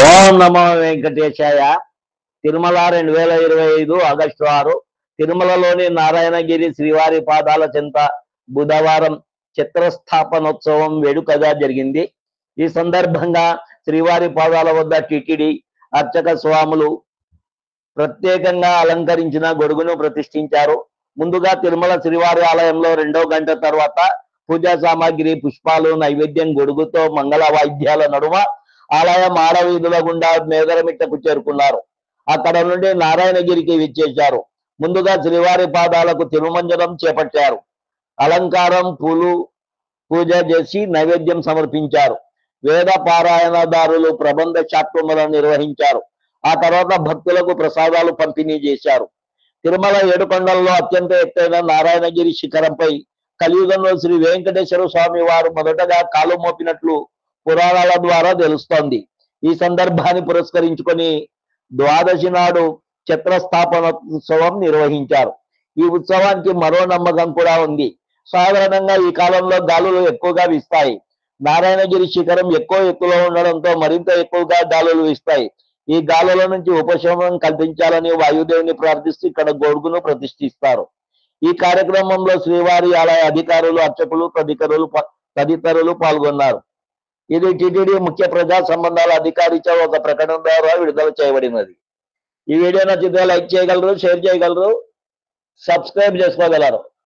ఓం నమో వెంకటేశాయ. Tirumala 2025 August 6 తిరుమలలోని నారాయణగిరి శ్రీవారి పాదాల చెంత బుధవారం చిత్రస్థాపనోత్సవం వేడుకగా జరిగింది. ఈ సందర్భంగా శ్రీవారి పాదాల వద్ద టిటిడి అర్చక స్వాములు ప్రత్యేకంగా అలంకరించిన గొడుగును ప్రతిష్ఠించారు. ముందుగా తిరుమల శ్రీవారి ఆలయంలో 2వ గంట తర్వాత పూజా సామాగ్రి, పుష్పాలు, నైవేద్యం గొడుగుతో మంగళ వాయిద్యాల నడుమ ఆలయం ఆడవీధుల గుండా మేదరమిట్టకు చేరుకున్నారు. అక్కడ నుండి నారాయణగిరికి విచ్చేశారు. ముందుగా శ్రీవారి పాదాలకు తిరుమంజనం చేపట్టారు. అలంకారం, పూలు పూజ చేసి నైవేద్యం సమర్పించారు. వేద పారాయణదారులు ప్రబంధ శాస్త్రములను నిర్వహించారు. ఆ తర్వాత భక్తులకు ప్రసాదాలు పంపిణీ చేశారు. తిరుమల ఏడుకొండల్లో అత్యంత ఎత్తైన నారాయణగిరి శిఖరంపై కలియుగంలో శ్రీ వెంకటేశ్వర స్వామి వారు మొదటగా కాలు మోపినట్లు పురాణాల ద్వారా తెలుస్తోంది. ఈ సందర్భాన్ని పురస్కరించుకొని ద్వాదశి నాడు చిత్రస్థాపనోత్సవం నిర్వహించారు. ఈ ఉత్సవానికి మరో నమ్మకం కూడా ఉంది. సాధారణంగా ఈ కాలంలో గాలులు ఎక్కువగా వీస్తాయి. నారాయణగిరి శిఖరం ఎక్కువ ఎత్తులో ఉండడంతో మరింత ఎక్కువగా గాలులు వీస్తాయి. ఈ గాలుల నుంచి ఉపశమనం కల్పించాలని వాయుదేవుని ప్రార్థిస్తూ ఇక్కడ గొడుగును ప్రతిష్ఠిస్తారు. ఈ కార్యక్రమంలో శ్రీవారి ఆలయ అధికారులు, అర్చకులు, తదితరులు పాల్గొన్నారు. ఇది టిటిడి ముఖ్య ప్రజా సంబంధాల అధికారిచే ఒక ప్రకటన ద్వారా విడుదల చేయబడినది. ఈ వీడియో నచ్చితే లైక్ చేయగలరు, షేర్ చేయగలరు, సబ్స్క్రైబ్ చేసుకోగలరు.